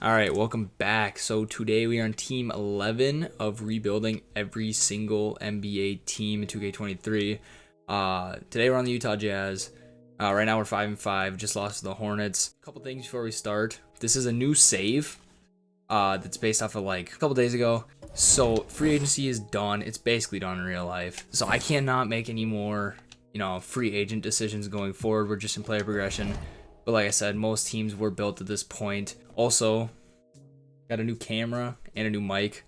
All right, welcome back. So today we are on team 11 of rebuilding every single NBA team in 2K23. Today we're on the Utah Jazz. Right now we're 5-5. Just lost to the Hornets. A couple things before we start. This is a new save that's based off of like a couple days ago. So free agency is done. It's basically done in real life. So I cannot make any more, free agent decisions going forward. We're just in player progression. But like I said, most teams were built at this point. Also, got a new camera and a new mic.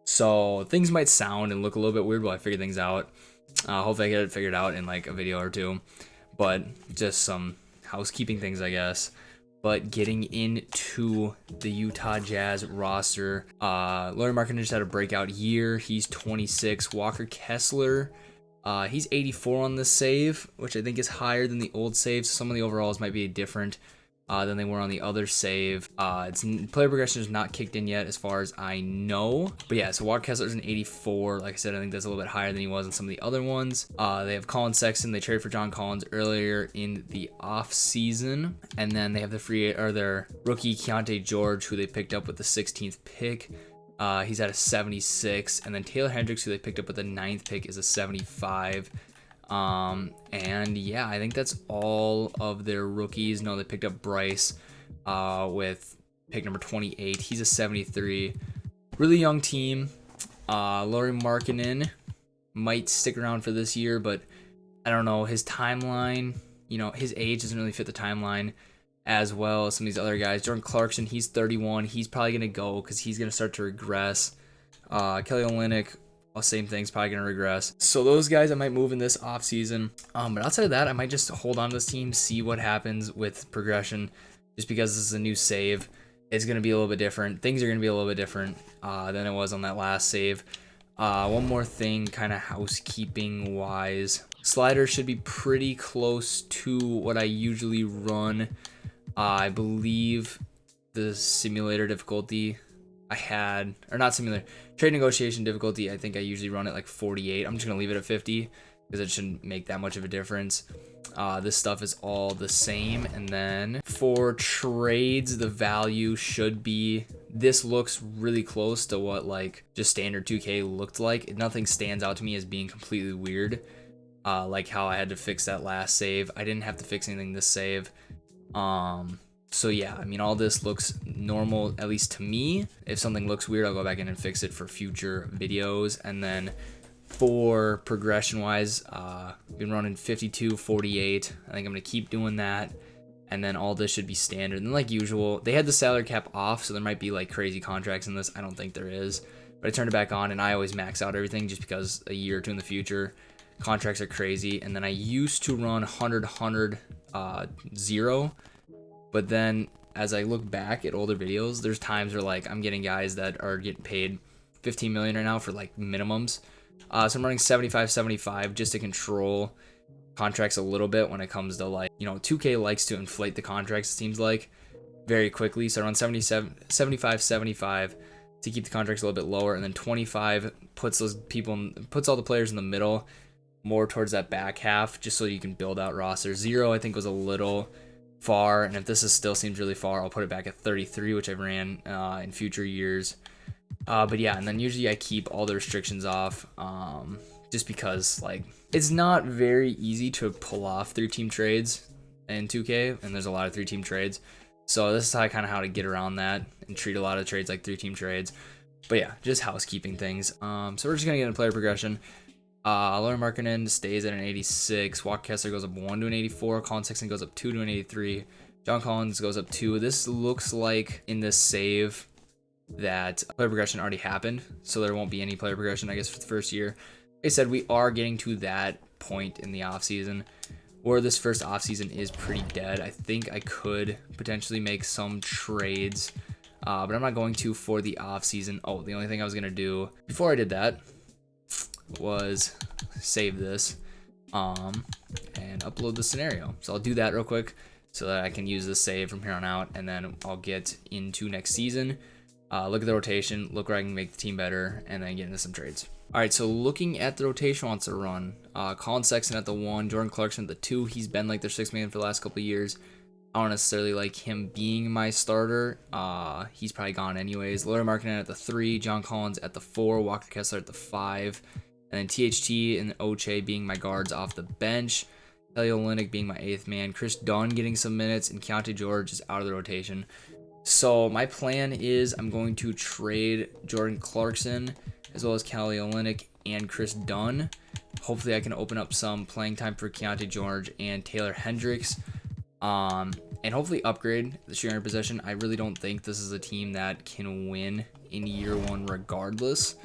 So things might sound and look a little bit weird while I figure things out. Hopefully I get it figured out in like a video or two. But just some housekeeping things, I guess. But getting into the Utah Jazz roster, Lauri Markkanen just had a breakout year. He's 26. Walker Kessler, he's 84 on this save, which I think is higher than the old saves. Some of the overalls might be different than they were on the other save. Player progression is not kicked in yet as far as I know. But yeah, so Walker Kessler's an 84. Like I said, I think that's a little bit higher than he was in some of the other ones. They have Colin Sexton. They traded for John Collins earlier in the off season. And then they have their rookie Keontae George, who they picked up with the 16th pick. He's at a 76. And then Taylor Hendricks, who they picked up with the 9th pick, is a 75. And yeah, I think that's all of their rookies. No, they picked up Bryce with pick number 28. He's a 73. Really young team. Lauri Markkanen might stick around for this year, but I don't know. His timeline, his age doesn't really fit the timeline as well as some of these other guys. Jordan Clarkson, he's 31. He's probably going to go because he's going to start to regress. Kelly Olynyk, same thing's probably going to regress. So those guys I might move in this offseason. But outside of that, I might just hold on to this team, see what happens with progression. Just because this is a new save, it's going to be a little bit different. Things are going to be a little bit different than it was on that last save. One more thing, kind of housekeeping wise. Sliders should be pretty close to what I usually run. I believe the simulator difficulty I had, or not simulator, trade negotiation difficulty, I think I usually run it like 48. I'm just going to leave it at 50 because it shouldn't make that much of a difference. This stuff is all the same. And then for trades, the value should be, this looks really close to what like just standard 2K looked like. Nothing stands out to me as being completely weird. Like how I had to fix that last save. I didn't have to fix anything this save. So yeah, I mean, all this looks normal, at least to me. If something looks weird, I'll go back in and fix it for future videos. And then for progression wise, been running 52, 48. I think I'm going to keep doing that. And then all this should be standard. And like usual, they had the salary cap off, so there might be like crazy contracts in this. I don't think there is. But I turned it back on, and I always max out everything just because a year or two in the future, contracts are crazy. And then I used to run 100, 100, 0. But then as I look back at older videos, there's times where like I'm getting guys that are getting paid 15 million right now for like minimums. So I'm running 75 just to control contracts a little bit when it comes to like, 2K likes to inflate the contracts, it seems like, very quickly. So I run 75 to keep the contracts a little bit lower, and then 25 puts all the players in the middle more towards that back half just so you can build out rosters. 0 I think was a little far, and if this still seems really far, I'll put it back at 33, which I've ran in future years. But yeah, and then usually I keep all the restrictions off, just because like it's not very easy to pull off 3-team trades in 2K, and there's a lot of 3-team trades. So this is how to get around that and treat a lot of trades like 3-team trades. But yeah, just housekeeping things. So we're just gonna get into player progression. Lauri Markkanen stays at an 86. Walker Kessler goes up 1 to an 84. Colin Sexton goes up 2 to an 83. John Collins goes up 2. This looks like in this save that player progression already happened, so there won't be any player progression, I guess, for the first year. Like I said, we are getting to that point in the offseason where this first offseason is pretty dead. I think I could potentially make some trades, but I'm not going to for the offseason. Oh, the only thing I was going to do before I did that was save this and upload the scenario. So I'll do that real quick so that I can use this save from here on out, and then I'll get into next season, look at the rotation, look where I can make the team better, and then get into some trades. All right, so looking at the rotation wants to run, Colin Sexton at the 1, Jordan Clarkson at the 2. He's been like their 6th man for the last couple of years. I don't necessarily like him being my starter. He's probably gone anyways. Lauri Markkanen at the 3, John Collins at the 4, Walker Kessler at the 5, and then THT and Oche being my guards off the bench. Kelly Olynyk being my 8th man. Chris Dunn getting some minutes, and Keontae George is out of the rotation. So my plan is I'm going to trade Jordan Clarkson as well as Kelly Olynyk and Chris Dunn. Hopefully I can open up some playing time for Keontae George and Taylor Hendricks. And hopefully upgrade the shooting possession. I really don't think this is a team that can win in year 1 regardless.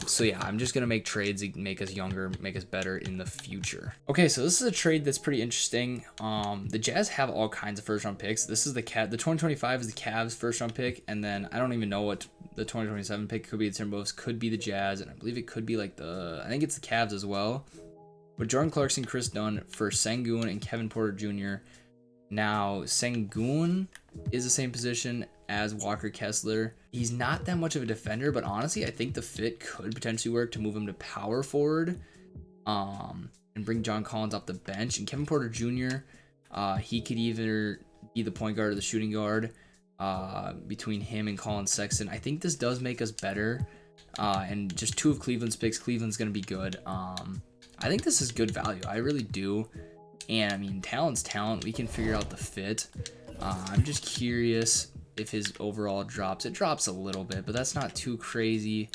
So yeah, I'm just gonna make trades that make us younger, make us better in the future. Okay, so this is a trade that's pretty interesting. The Jazz have all kinds of first round picks. This is the 2025 is the Cavs first round pick, and then I don't even know what the 2027 pick could be. The Timberwolves, could be the Jazz, and I believe it could be like I think it's the Cavs as well. But Jordan Clarkson, Chris Dunn for Sengun and Kevin Porter Jr. Now, Sengun is the same position as Walker Kessler. He's not that much of a defender, but honestly, I think the fit could potentially work to move him to power forward, and bring John Collins off the bench. And Kevin Porter Jr., he could either be the point guard or the shooting guard, between him and Colin Sexton. I think this does make us better, and just 2 of Cleveland's picks. Cleveland's going to be good. I think this is good value. I really do. And I mean, talent's talent. We can figure out the fit. I'm just curious if his overall drops. It drops a little bit, but that's not too crazy.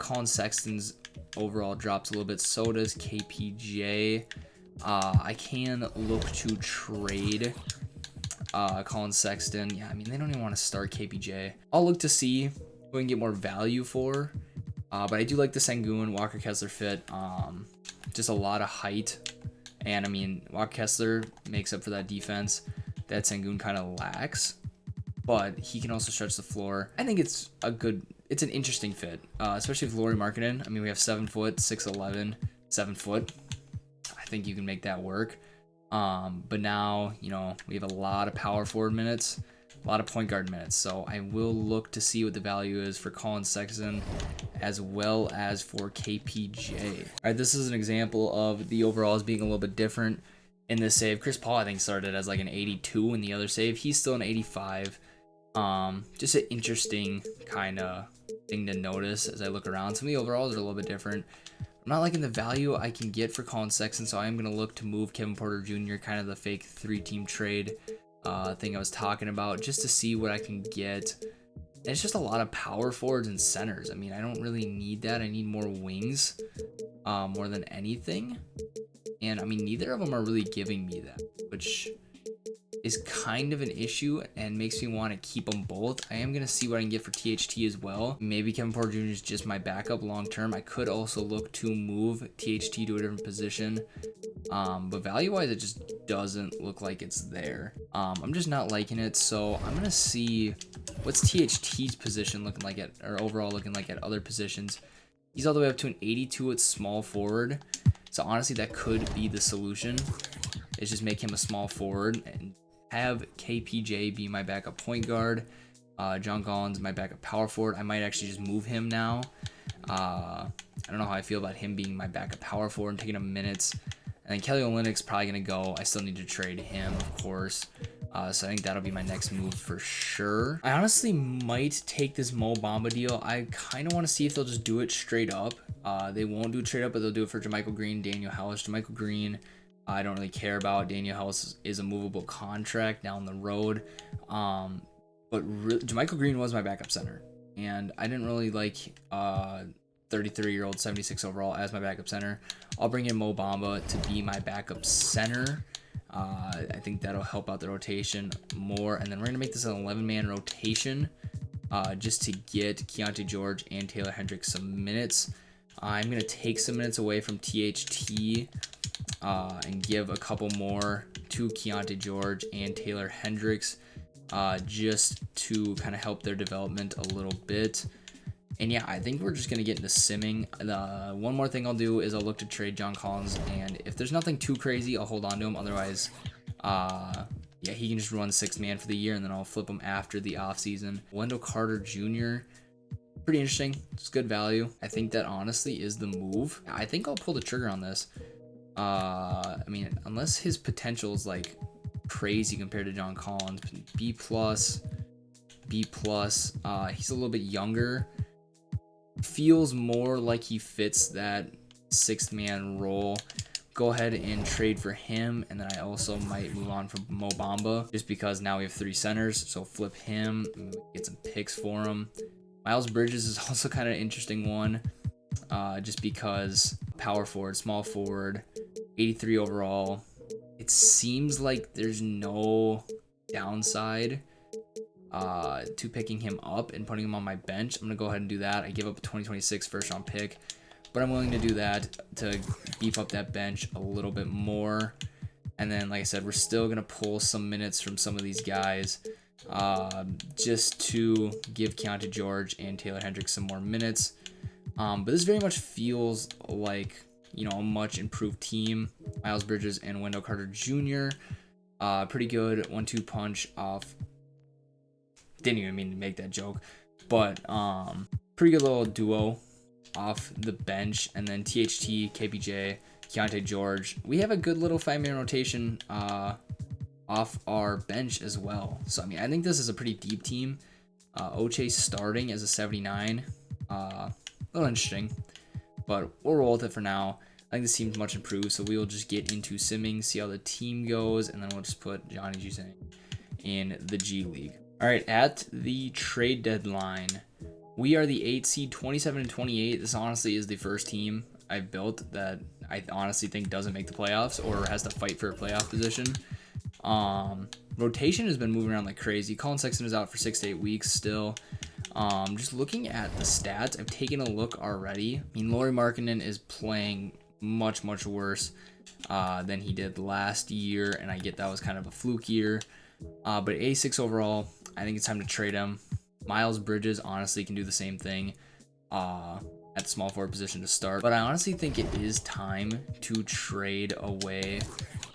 Colin Sexton's overall drops a little bit. So does KPJ. I can look to trade Colin Sexton. Yeah, I mean, they don't even want to start KPJ. I'll look to see who we can get more value for. But I do like the Sengun Walker Kessler fit. Just a lot of height. And I mean, Walker Kessler makes up for that defense that Sengun kind of lacks, but he can also stretch the floor. I think it's an interesting fit, especially with Lauri Markkanen. I mean, we have 7 foot, 6'11", 7 foot. I think you can make that work. But now, you know, we have a lot of power forward minutes, a lot of point guard minutes. So I will look to see what the value is for Colin Sexton as well as for KPJ. All right, this is an example of the overalls being a little bit different in this save. Chris Paul, I think, started as like an 82 in the other save. He's still an 85. Just an interesting kind of thing to notice as I look around. Some of the overalls are a little bit different. I'm not liking the value I can get for Colin Sexton, so I am going to look to move Kevin Porter Jr., kind of the fake 3-team trade thing I was talking about, just to see what I can get. And it's just a lot of power forwards and centers. I mean, I don't really need that. I need more wings, more than anything. And I mean, neither of them are really giving me that, which is kind of an issue and makes me want to keep them both. I am going to see what I can get for THT as well. Maybe Kevin Porter Jr. is just my backup long term. I could also look to move THT to a different position. But value wise, it just doesn't look like it's there. I'm just not liking it. So I'm going to see what's THT's position looking like or overall looking like at other positions. He's all the way up to an 82 at small forward. So honestly, that could be the solution, is just make him a small forward and have KPJ be my backup point guard. John Collins, my backup power forward. I might actually just move him now. I don't know how I feel about him being my backup power forward and taking him minutes. And then Kelly Olynyk's probably going to go. I still need to trade him, of course. So I think that'll be my next move for sure. I honestly might take this Mo Bamba deal. I kind of want to see if they'll just do it straight up. They won't do it straight up, but they'll do it for JaMychal Green, Daniel House. JaMychal Green, I don't really care about. Daniel House is a movable contract down the road. But JaMychal Green was my backup center, and I didn't really like 33-year-old 76 overall as my backup center. I'll bring in Mo Bamba to be my backup center. I think that'll help out the rotation more. And then we're going to make this an 11-man rotation just to get Keontae George and Taylor Hendricks some minutes. I'm going to take some minutes away from THT and give a couple more to Keontae George and Taylor Hendricks just to kind of help their development a little bit. And yeah, I think we're just going to get into simming. One more thing I'll do is I'll look to trade John Collins, and if there's nothing too crazy, I'll hold on to him. Otherwise, yeah, he can just run 6-man for the year, and then I'll flip him after the offseason. Wendell Carter Jr., pretty interesting. It's good value. I think that honestly is the move. I think I'll pull the trigger on this. I mean, unless his potential is like crazy compared to John Collins. B plus, B plus. He's a little bit younger. Feels more like he fits that sixth man role. Go ahead and trade for him, and then I also might move on from Mo Bamba just because now we have 3 centers. So flip him, get some picks for him. Miles Bridges is also kind of an interesting one, just because power forward, small forward, 83 overall. It seems like there's no downside to picking him up and putting him on my bench. I'm gonna go ahead and do that. I give up a 2026 first round pick, but I'm willing to do that to beef up that bench a little bit more. And then, like I said, we're still gonna pull some minutes from some of these guys, just to give Keontae George and Taylor Hendricks some more minutes. But this very much feels like, you know, a much improved team. Miles Bridges and Wendell Carter Jr. Pretty good 1-2 punch off. Didn't even mean to make that joke, but pretty good little duo off the bench. And then THT, KPJ, Keontae George. We have a good little 5-man rotation off our bench as well. So I mean, I think this is a pretty deep team. Oche starting as a 79. A little interesting, but we'll roll with it for now. I think this team's much improved, so we will just get into simming, see how the team goes, and then we'll just put Johnny Jusang in the G League. All right, at the trade deadline, we are the 8 seed, 27 and 28. This honestly is the first team I've built that I honestly think doesn't make the playoffs or has to fight for a playoff position. Rotation has been moving around like crazy. Colin Sexton is out for 6 to 8 weeks still. Just looking at the stats, I've taken a look already. I mean, Lauri Markkanen is playing much worse than he did last year, and I get that was kind of a fluke year. But 86 overall, I think it's time to trade him. Miles Bridges honestly can do the same thing at the small forward position to start. But I honestly think it is time to trade away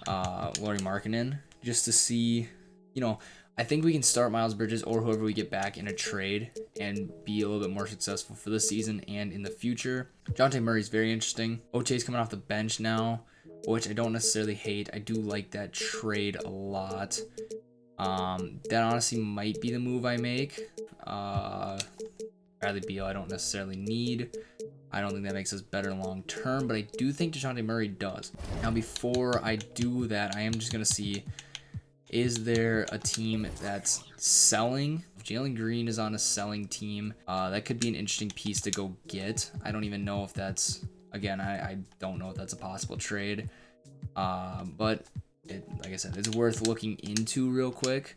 Lauri Markkanen just to see, you know, I think we can start Miles Bridges or whoever we get back in a trade and be a little bit more successful for this season and in the future. Dejounte Murray's very interesting. Oche's coming off the bench now, which I don't necessarily hate. I do like that trade a lot. That honestly might be the move I make. Bradley Beal I don't necessarily need. I don't think that makes us better long term, but I do think Dejounte Murray does. Now before I do that, I am just going to see, is there a team that's selling? If Jalen Green is on a selling team, that could be an interesting piece to go get. I don't even know if that's, again, I don't know if that's a possible trade. But like I said, it's worth looking into real quick.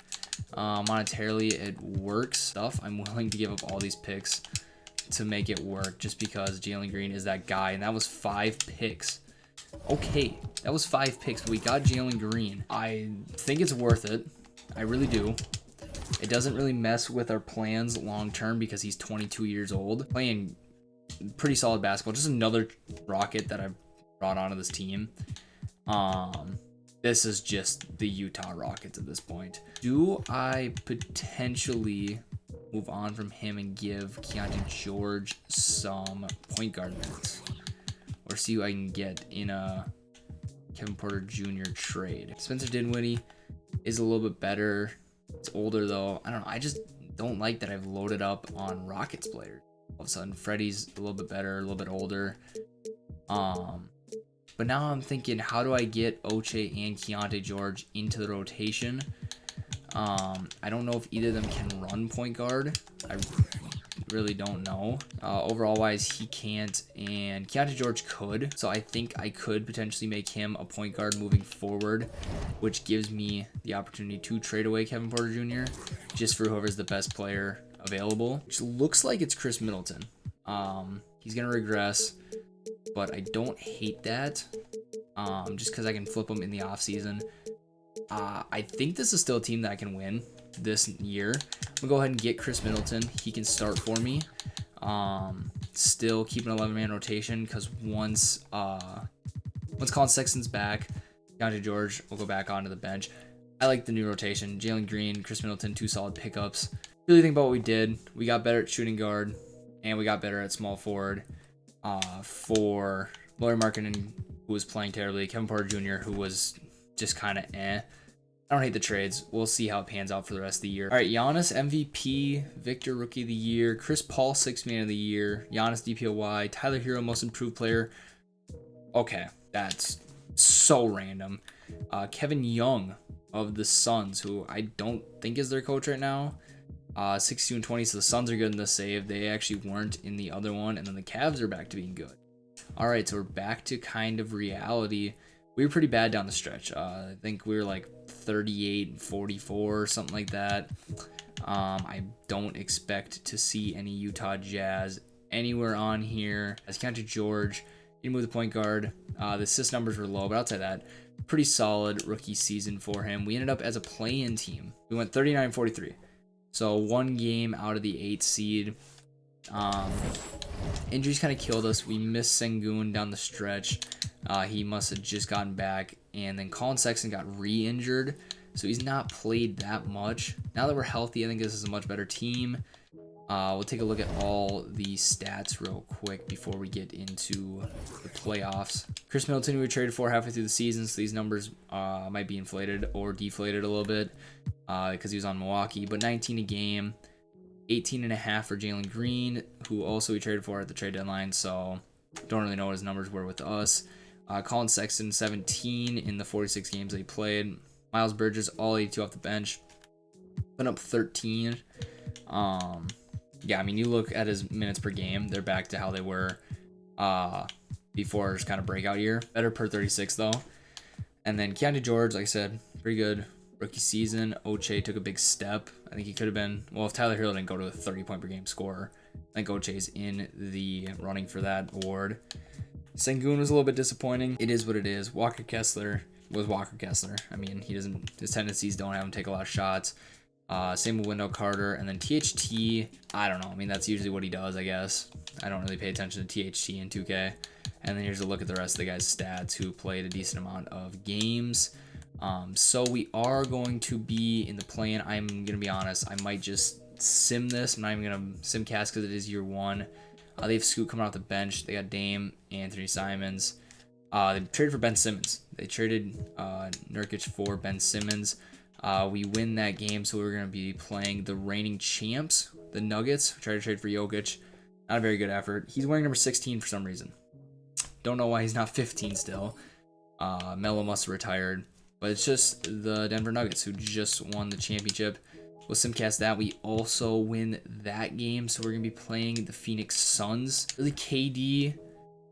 Monetarily, it works stuff. I'm willing to give up all these picks to make it work just because Jalen Green is that guy, and that was 5 picks. Okay, that was 5 picks, but we got Jalen Green. I think it's worth it. I really do. It doesn't really mess with our plans long term because he's 22 years old, playing pretty solid basketball. Just another Rocket that I brought onto this team. This is just the Utah Rockets at this point. Do I potentially move on from him and give Keontae George some point guard minutes, or see who I can get in a Kevin Porter Jr. trade? Spencer Dinwiddie is a little bit better. It's older though. I don't know. I just don't like that I've loaded up on Rockets players. All of a sudden, Freddie's a little bit better, a little bit older. But now I'm thinking, how do I get Oche and Keontae George into the rotation? I don't know if either of them can run point guard. I really don't know. Overall wise, he can't, and Keontae George could. So I think I could potentially make him a point guard moving forward, which gives me the opportunity to trade away Kevin Porter Jr. just for whoever's the best player available, which looks like it's Chris Middleton. He's going to regress, but I don't hate that, just because I can flip him in the offseason. I think this is still a team that I can win this year. I'm gonna go ahead and get Chris Middleton. He can start for me. Still keep an 11-man rotation because once Colin Sexton's back, Keontae George will go back onto the bench. I like the new rotation. Jalen Green, Chris Middleton, 2 solid pickups. Really think about what we did. We got better at shooting guard, and we got better at small forward. For Lauri Markkanen, who was playing terribly, Kevin Porter Jr., who was just kind of I don't hate the trades. We'll see how it pans out for the rest of the year. All right, Giannis MVP, Victor Rookie of the Year, Chris Paul 6th Man of the Year, Giannis DPOY, Tyler Hero Most Improved Player. Okay, that's so random. Kevin Young of the Suns, who I don't think is their coach right now. 62 and 20, so the Suns are good in the save. They actually weren't in the other one, and then the Cavs are back to being good. All right, so we're back to kind of reality. We were pretty bad down the stretch. I think we were like 38 and 44 or something like that. I don't expect to see any Utah Jazz anywhere on here. As Keontae George, he moved the point guard. The assist numbers were low, but outside that, pretty solid rookie season for him. We ended up as a play-in team. We went 39-43. So 1 game out of the 8th seed. Injuries kind of killed us. We missed Sengun down the stretch. He must have just gotten back. And then Colin Sexton got re-injured. So he's not played that much. Now that we're healthy, I think this is a much better team. We'll take a look at all the stats real quick before we get into the playoffs. Chris Middleton, we were traded for halfway through the season, so these numbers might be inflated or deflated a little bit because he was on Milwaukee. But 19 a game, 18.5 for Jalen Green, who also we traded for at the trade deadline, so don't really know what his numbers were with us. Colin Sexton, 17 in the 46 games that he played. Miles Bridges, all 82 off the bench. Went up 13. Yeah, I mean, you look at his minutes per game, they're back to how they were before his kind of breakout year. Better per 36, though. And then Keontae George, like I said, pretty good rookie season. Oche took a big step. I think he could have been, well, if Tyler Hero didn't go to a 30-point per game scorer, I think Oche's in the running for that award. Sengun was a little bit disappointing. It is what it is. Walker Kessler was Walker Kessler. I mean, his tendencies don't have him take a lot of shots. Same with Wendell Carter. And then THT, I don't know. I mean, that's usually what he does, I guess. I don't really pay attention to THT in 2K. And then here's a look at the rest of the guys' stats who played a decent amount of games. So we are going to be in the play-in. I'm going to be honest. I might just sim this. I'm not even going to sim cast because it is year 1. They have Scoot coming off the bench. They got Dame, Anthony Simons. They traded for Ben Simmons. They traded Nurkic for Ben Simmons. We win that game, so we're going to be playing the reigning champs, the Nuggets. We tried to trade for Jokic. Not a very good effort. He's wearing number 16 for some reason. Don't know why he's not 15 still. Melo must have retired. But it's just the Denver Nuggets who just won the championship. We'll simcast that. We also win that game, so we're going to be playing the Phoenix Suns. Really, KD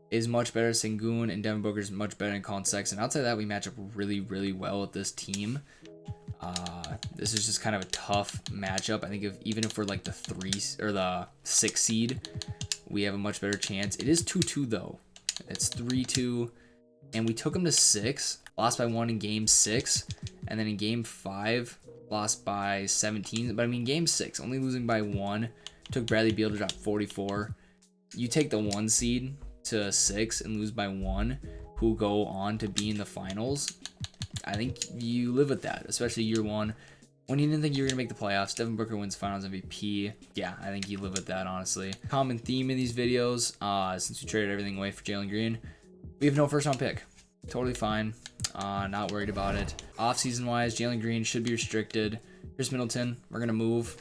is much better than Sengun, and Devin Booker is much better than Colin Sexton. Outside of that, we match up really, really well with this team. This is just kind of a tough matchup. I think even if we're like the 3 or the 6 seed, we have a much better chance. It is 2-2 though. It's 3-2, and we took them to 6. Lost by 1 in game 6, and then in game 5, lost by 17. But I mean, game 6, only losing by 1. Took Bradley Beal to drop 44. You take the 1 seed to 6 and lose by 1, who go on to be in the finals. I think you live with that, especially year 1. When you didn't think you were going to make the playoffs, Devin Booker wins finals MVP. Yeah, I think you live with that, honestly. Common theme in these videos, since we traded everything away for Jalen Green, we have no first-round pick. Totally fine. Not worried about it. Off-season wise, Jalen Green should be restricted. Chris Middleton, we're going to move.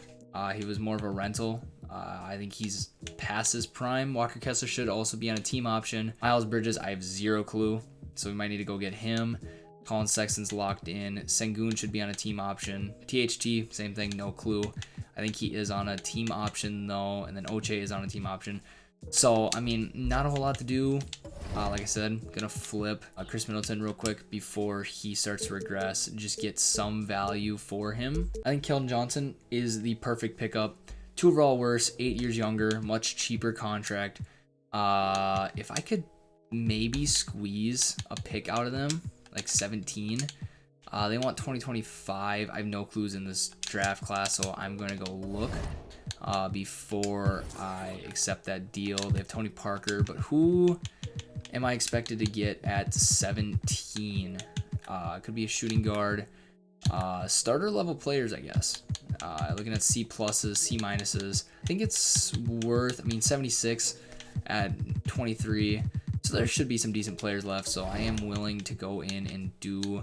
He was more of a rental. I think he's past his prime. Walker Kessler should also be on a team option. Miles Bridges, I have 0 clue, so we might need to go get him. Colin Sexton's locked in. Sengun should be on a team option. THT, same thing, no clue. I think he is on a team option though, and then Oche is on a team option. So, I mean, not a whole lot to do. Like I said, gonna flip Chris Middleton real quick before he starts to regress. Just get some value for him. I think Keldon Johnson is the perfect pickup. 2 overall worse, 8 years younger, much cheaper contract. If I could maybe squeeze a pick out of them, like 17. They want 2025. I have no clues in this draft class, so I'm going to go look before I accept that deal. They have Tony Parker, but who am I expected to get at 17? Could be a shooting guard. Starter level players, I guess. Looking at C pluses, C minuses. I think it's worth, 76 at 23. So there should be some decent players left, so I am willing to go in and do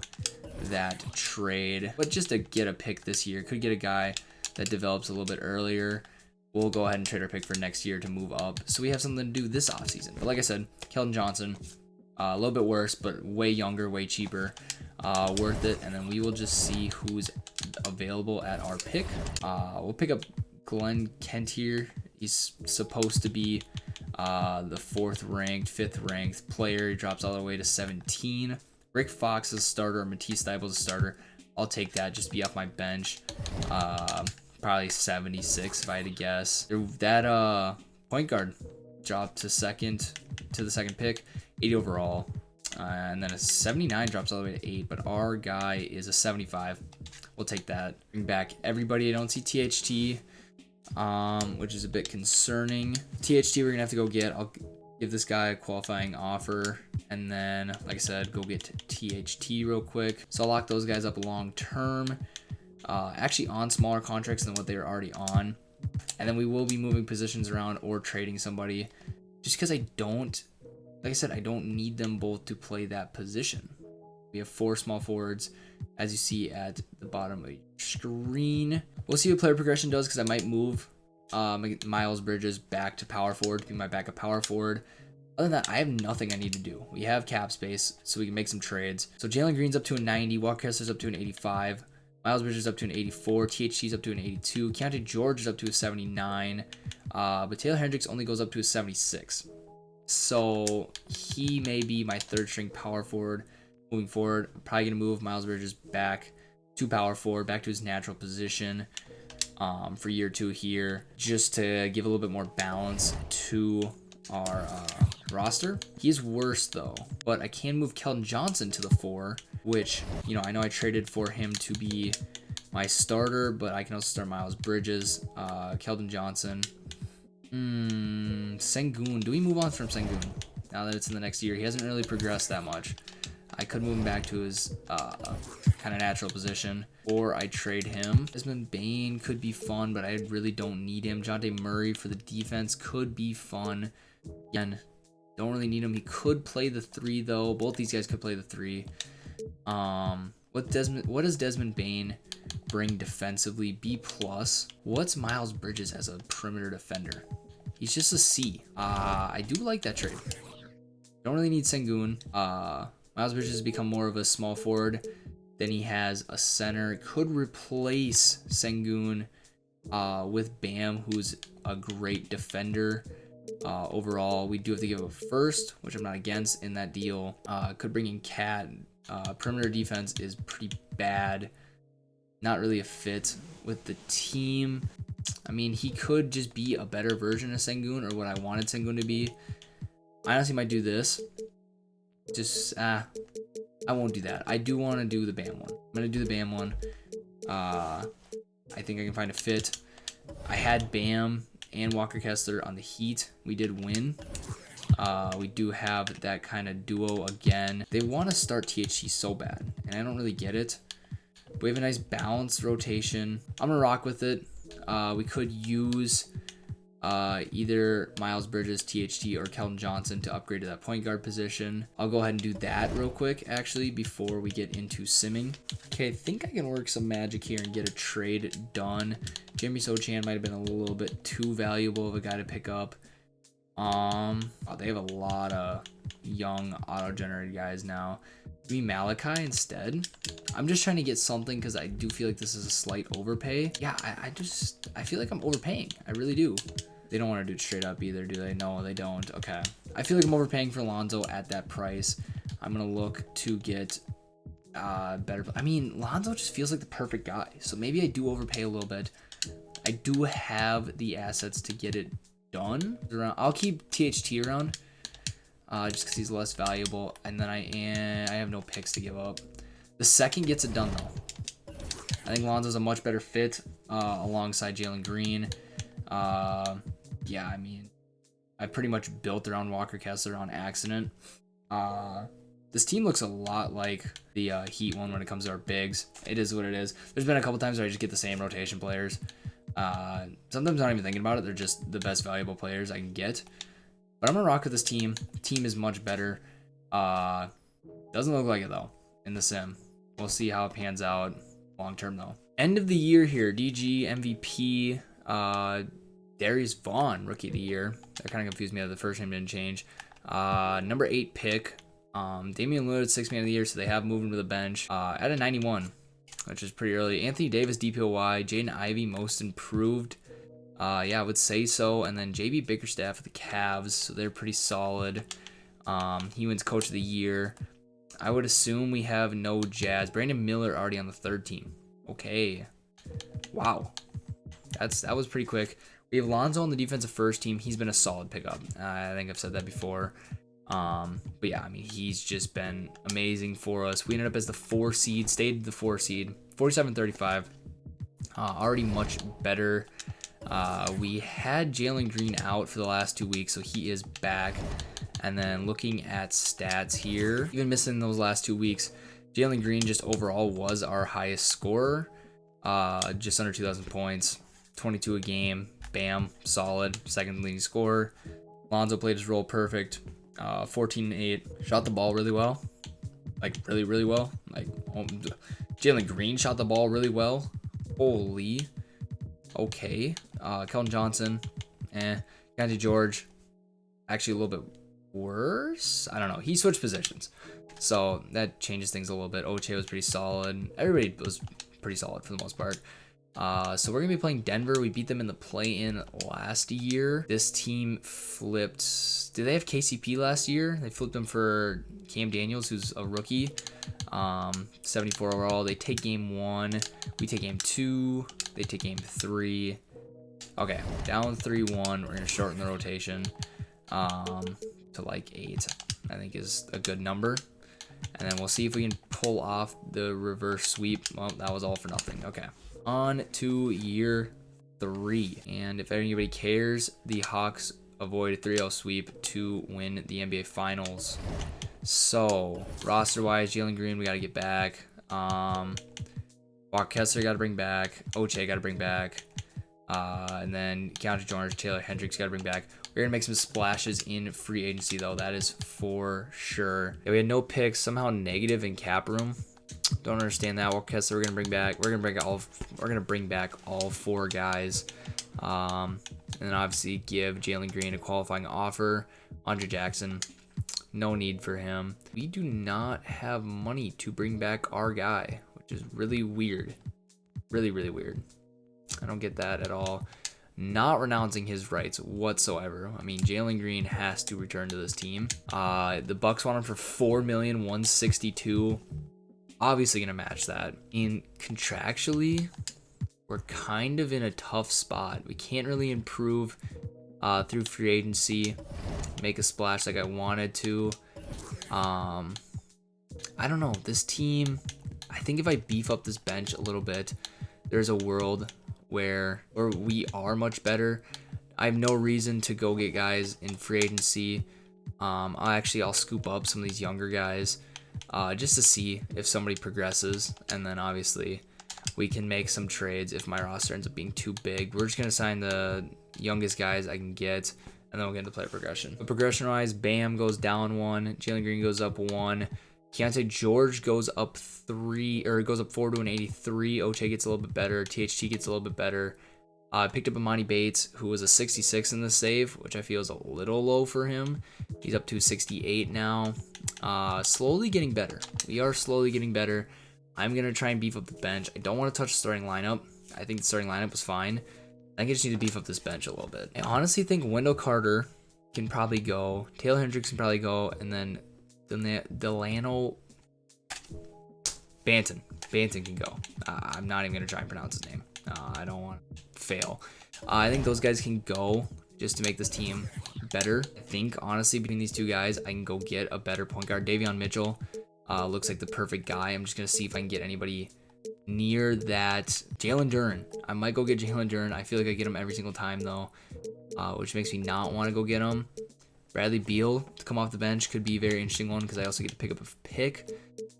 that trade. But just to get a pick this year, could get a guy that develops a little bit earlier. We'll go ahead and trade our pick for next year to move up. So we have something to do this offseason. But like I said, Keldon Johnson, a little bit worse, but way younger, way cheaper. Worth it. And then we will just see who's available at our pick. We'll pick up Glenn Kent here. He's supposed to be the 4th ranked, 5th ranked player. He drops all the way to 17. Rick Fox is a starter. Matisse Thybulle is a starter. I'll take that just to be off my bench. Probably 76 if I had to guess. That point guard dropped to the second pick, 80 overall. And then a 79 drops all the way to 8, but our guy is a 75. We'll take that. Bring back everybody. I don't see THT, which is a bit concerning. THT we're going to have to go get. I'll give this guy a qualifying offer. And then, like I said, go get THT real quick. So I'll lock those guys up long term. Actually on smaller contracts than what they are already on. And then we will be moving positions around or trading somebody. Just because I don't, like I said, I don't need them both to play that position. We have 4 small forwards, as you see at the bottom of your screen. We'll see what player progression does, because I might move Miles Bridges back to power forward to be my backup power forward. Other than that, I have nothing I need to do. We have cap space, so we can make some trades. So Jalen Green's up to a 90, Walker Kessler's up to an 85, Miles Bridges up to an 84, THT's up to an 82, Keontae George is up to a 79, but Taylor Hendricks only goes up to a 76. So he may be my 3rd string power forward moving forward. I'm probably going to move Miles Bridges back to power forward, back to his natural position for year 2 here, just to give a little bit more balance to our roster. He's worse though, but I can move Keldon Johnson to the 4, which, you know, I know I traded for him to be my starter, but I can also start Miles Bridges, Keldon Johnson. Sengun. Do we move on from Sengun now that it's in the next year? He hasn't really progressed that much. I could move him back to his kind of natural position, or I trade him. Desmond Bane could be fun, but I really don't need him. Jonte Murray for the defense could be fun. Again, don't really need him. He could play the 3 though. Both these guys could play the 3. What does Desmond Bane bring defensively? B+. What's Miles Bridges as a perimeter defender? He's just a C. I do like that trade. Don't really need Sengun. Miles Bridges has become more of a small forward than he has a center. Could replace Sengun with Bam, who's a great defender. Overall, we do have to give a 1st, which I'm not against in that deal. Could bring in Cat. Perimeter defense is pretty bad. Not really a fit with the team. I mean, he could just be a better version of Sengun, or what I wanted Sengun to be. I honestly might do this. Just, I won't do that. I do want to do the Bam one. I'm going to do the Bam one. I think I can find a fit. I had Bam and Walker Kessler on the Heat. We did win. We do have that kind of duo again. They want to start THT so bad, and I don't really get it. But we have a nice balanced rotation. I'm going to rock with it. We could use either Miles Bridges, THT, or Keldon Johnson to upgrade to that point guard position. I'll go ahead and do that real quick, actually, before we get into simming. Okay, I think I can work some magic here and get a trade done. Jeremy Sochan might have been a little bit too valuable of a guy to pick up. They have a lot of young auto-generated guys now. Give me Malachi instead. I'm just trying to get something because I do feel like this is a slight overpay. Yeah, I feel like I'm overpaying. I really do. They don't want to do it straight up either, do they? No, they don't. Okay. I feel like I'm overpaying for Lonzo at that price. I'm going to look to get better. I mean, Lonzo just feels like the perfect guy. So maybe I do overpay a little bit. I do have the assets to get it done. I'll keep THT around just because he's less valuable. And then I have no picks to give up. The second gets it done, though. I think Lonzo's a much better fit alongside Jalen Green. Yeah, I mean, I pretty much built around Walker Kessler on accident. This team looks a lot like the Heat one when it comes to our bigs. It is what it is. There's been a couple times where I just get the same rotation players. Sometimes I'm not even thinking about it. They're just the best valuable players I can get. But I'm going to rock with this team. Team is much better. Doesn't look like it, though, in the sim. We'll see how it pans out long term though. End of the year here, DG MVP, Darius Vaughn, rookie of the year. That kind of confused me that the first name didn't change. Number 8 pick. Damian Lillard, 6th man of the year, so they have moved him to the bench. At a 91, which is pretty early. Anthony Davis, DPOY. Jaden Ivey, most improved. Yeah, I would say so. And then JB Bickerstaff of the Cavs, so they're pretty solid. He wins coach of the year. I would assume we have no Jazz. Brandon Miller already on the 3rd team. Okay. Wow. That was pretty quick. We have Lonzo on the defensive first team. He's been a solid pickup. I think I've said that before. But yeah, I mean, he's just been amazing for us. We ended up as the 4 seed, stayed the 4 seed, 47-35. Already much better. We had Jalen Green out for the last 2 weeks, so he is back. And then looking at stats here, even missing those last 2 weeks, Jalen Green just overall was our highest scorer. Just under 2,000 points, 22 a game. Bam, solid, 2nd leading scorer. Lonzo played his role perfect. 14-8, shot the ball really well, like really well. Like Jalen Green shot the ball really well. Holy, okay. Keldon Johnson, Keontae George, actually a little bit worse. I don't know. He switched positions, so that changes things a little bit. Oche was pretty solid. Everybody was pretty solid for the most part. So we're gonna be playing Denver. We beat them in the play-in last year. This team flipped. Did they have KCP last year? They flipped him for Cam Daniels, who's a rookie. 74 overall. They take game 1. We take game 2. They take game 3. Okay, down 3-1. We're gonna shorten the rotation to like 8. I think is a good number. And then we'll see if we can pull off the reverse sweep. Well, that was all for nothing. Okay. On to year 3. And if anybody cares, the Hawks avoid a 3-0 sweep to win the NBA Finals. So, roster-wise, Jalen Green, we got to get back. Walker Kessler got to bring back. Oche got to bring back. And then Keontae George, Taylor Hendricks got to bring back. We're going to make some splashes in free agency, though. That is for sure. Yeah, we had no picks. Somehow negative in cap room. Don't understand that. Walker Kessler, we're gonna bring back. We're gonna bring back all 4 guys, and then obviously give Jalen Green a qualifying offer. Andre Jackson, no need for him. We do not have money to bring back our guy, which is really weird. Really weird. I don't get that at all. Not renouncing his rights whatsoever. I mean, Jalen Green has to return to this team. The Bucks want him for $4,162,000. Obviously gonna match that. And contractually, we're kind of in a tough spot. We can't really improve through free agency, make a splash like I wanted to. I don't know. This team, I think if I beef up this bench a little bit, there's a world where we are much better. I have no reason to go get guys in free agency. I'll scoop up some of these younger guys. Just to see if somebody progresses, and then obviously we can make some trades if my roster ends up being too big. We're just going to sign the youngest guys I can get, and then we'll get into player progression. But progression-wise, Bam goes down 1, Jalen Green goes up 1, Keontae George goes up 3, or goes up 4 to an 83. Oche gets a little bit better. THT gets a little bit better. I picked up Imani Bates, who was a 66 in the save, which I feel is a little low for him. He's up to 68 now. Slowly getting better. We are slowly getting better. I'm going to try and beef up the bench. I don't want to touch the starting lineup. I think the starting lineup was fine. I think I just need to beef up this bench a little bit. I honestly think Wendell Carter can probably go. Taylor Hendricks can probably go. And then Delano Banton. Banton can go. I'm not even going to try and pronounce his name. I don't want to fail. I think those guys can go just to make this team better. I think, honestly, between these 2 guys, I can go get a better point guard. Davion Mitchell looks like the perfect guy. I'm just going to see if I can get anybody near that. Jalen Duren. I might go get Jalen Duren. I feel like I get him every single time, though, which makes me not want to go get him. Bradley Beal to come off the bench could be a very interesting one because I also get to pick up a pick.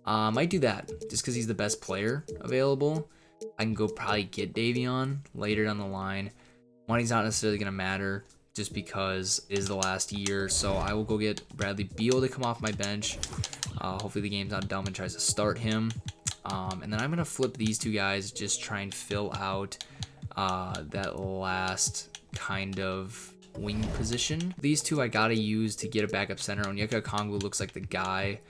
Might do that just because he's the best player available. I can go probably get Davion later down the line. Money's not necessarily going to matter just because it is the last year. So I will go get Bradley Beal to come off my bench. Hopefully the game's not dumb and tries to start him. And then I'm going to flip these two guys, just try and fill out that last kind of wing position. These two I got to use to get a backup center. Onyeka Okongwu looks like the guy.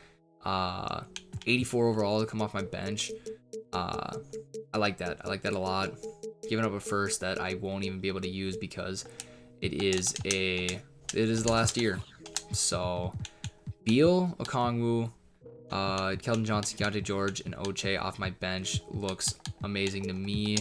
84 overall to come off my bench. I like that. I like that a lot. Giving up a first that I won't even be able to use because it is the last year. So Beal, Okongwu, Keldon Johnson, Keontae George, and Oche off my bench looks amazing to me.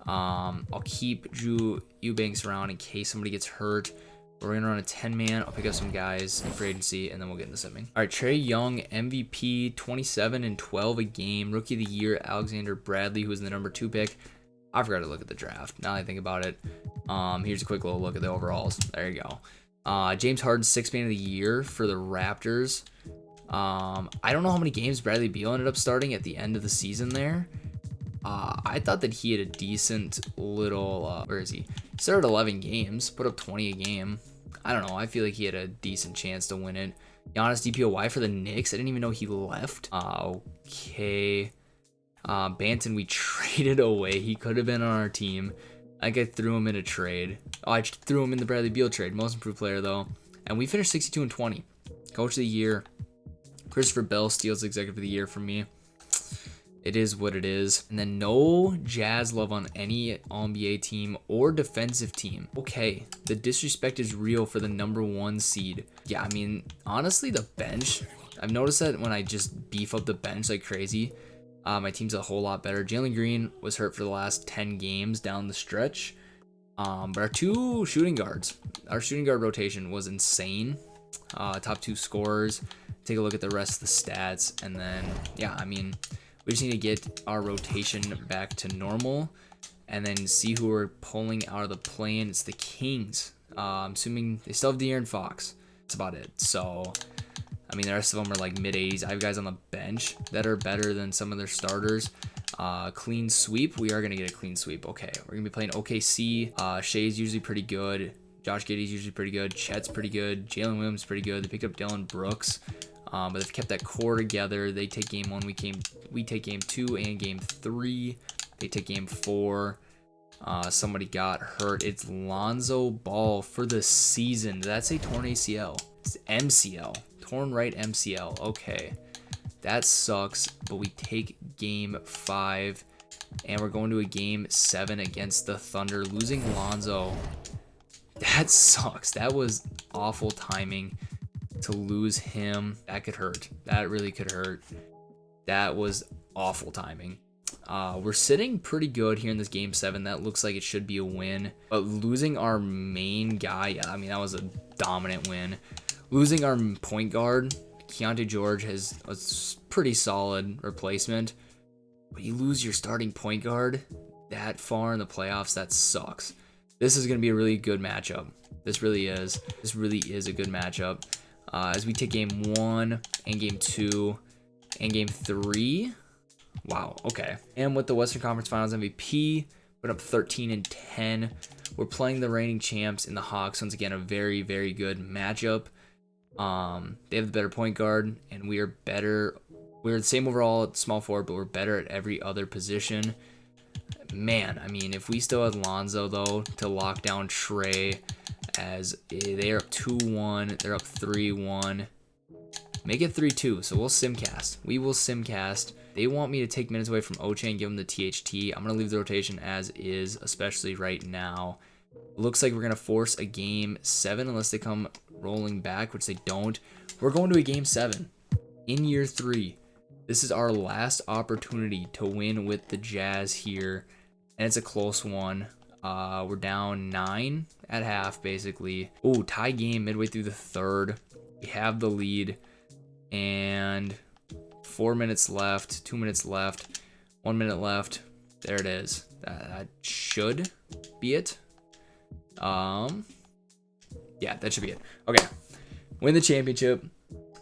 I'll keep Drew Eubanks around in case somebody gets hurt. We're going to run a 10-man. I'll pick up some guys in free agency, and then we'll get into simming. All right, Trae Young, MVP, 27 and 12 a game. Rookie of the Year, Alexander Bradley, who was the number 2 pick. I forgot to look at the draft. Now that I think about it. Here's a quick little look at the overalls. There you go. James Harden, 6th man of the year for the Raptors. I don't know how many games Bradley Beal ended up starting at the end of the season there. I thought that he had a decent little, where is he? He started 11 games, put up 20 a game. I don't know. I feel like he had a decent chance to win it. Giannis DPOY for the Knicks. I didn't even know he left. Okay. Banton, we traded away. He could have been on our team. I think I threw him in a trade. Oh, I threw him in the Bradley Beal trade. Most improved player, though. And we finished 62 and 20. Coach of the year. Christopher Bell steals executive of the year from me. It is what it is. And then no Jazz love on any All-NBA team or defensive team. Okay, the disrespect is real for the number 1 seed. Yeah, I mean, honestly, the bench. I've noticed that when I just beef up the bench like crazy, my team's a whole lot better. Jalen Green was hurt for the last 10 games down the stretch. But our 2 shooting guards, our shooting guard rotation was insane. Top 2 scorers. Take a look at the rest of the stats. And then, yeah, I mean, we just need to get our rotation back to normal and then see who we're pulling out of the play-in. It's the Kings. I'm assuming they still have De'Aaron Fox. That's about it. So, I mean, the rest of them are like mid-80s. I have guys on the bench that are better than some of their starters. Clean sweep. We are going to get a clean sweep. Okay, we're going to be playing OKC. Shea's usually pretty good. Josh Giddey's usually pretty good. Chet's pretty good. Jalen Williams pretty good. They picked up Dylan Brooks. But they've kept that core together. They take game 1. We take game 2 and game 3. They take game 4. Somebody got hurt. It's Lonzo Ball for the season. Did that say torn ACL? It's MCL. Torn right MCL. Okay. That sucks. But we take game 5. And we're going to a game 7 against the Thunder. Losing Lonzo. That sucks. That was awful timing. To lose him, that could hurt. That really could hurt. That was awful timing. We're sitting pretty good here in this game 7. That looks like it should be a win. But losing our main guy, yeah, I mean, that was a dominant win. Losing our point guard, Keontae George, has a pretty solid replacement. But you lose your starting point guard that far in the playoffs, that sucks. This is going to be a really good matchup. This really is. This really is a good matchup. As we take game 1 and game 2 and game 3. Wow, okay. And with the Western Conference Finals MVP, put up 13 and 10. We're playing the reigning champs in the Hawks. Once again, a very, very good matchup. They have the better point guard, and we are better. We're the same overall at small forward, but we're better at every other position. Man, I mean, if we still had Lonzo, though, to lock down Trae, as they're up 2-1, they're up 3-1. Make it 3-2, so we'll simcast. We will simcast. They want me to take minutes away from Oche and give them the THT. I'm going to leave the rotation as is, especially right now. Looks like we're going to force a game 7 unless they come rolling back, which they don't. We're going to a game 7 in year 3. This is our last opportunity to win with the Jazz here, and it's a close one. We're down 9 at half, basically. Oh, tie game midway through the 3rd. We have the lead, and 4 minutes left, 2 minutes left, 1 minute left. There it is. That should be it. Yeah, that should be it. Okay, win the championship.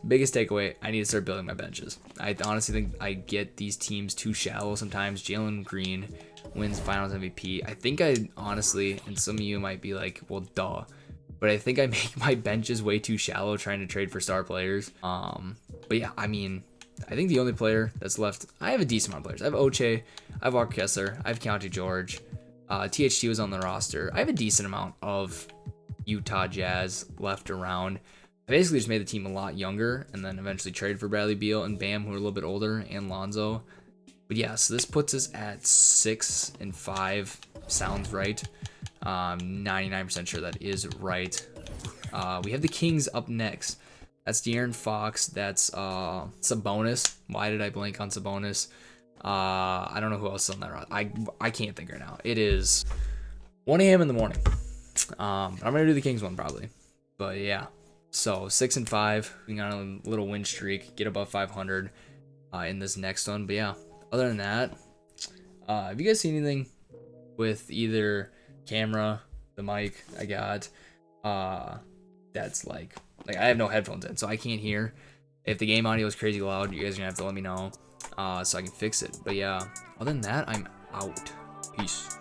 Biggest takeaway, I need to start building my benches. I honestly think I get these teams too shallow sometimes. Jalen Green wins Finals MVP. I think I honestly, and some of you might be like, well, duh. But I think I make my benches way too shallow trying to trade for star players. But yeah, I mean, I think the only player that's left, I have a decent amount of players. I have Oche, I have Walker Kessler, I have County George. THT was on the roster. I have a decent amount of Utah Jazz left around. I basically just made the team a lot younger and then eventually traded for Bradley Beal and Bam, who are a little bit older, and Lonzo. But yeah, so this puts us at 6-5. Sounds right. 99% sure that is right. We have the Kings up next. That's De'Aaron Fox. That's Sabonis. Why did I blank on Sabonis? I don't know who else is on that route. I can't think right now. It is 1 a.m. in the morning. I'm gonna do the Kings one probably. But yeah. So 6-5. We got a little win streak. Get above 500 in this next one. But yeah. Other than that, have you guys seen anything with either camera, the mic I got? That's like I have no headphones in, so I can't hear. If the game audio is crazy loud, you guys are gonna have to let me know so I can fix it. But yeah, other than that, I'm out. Peace.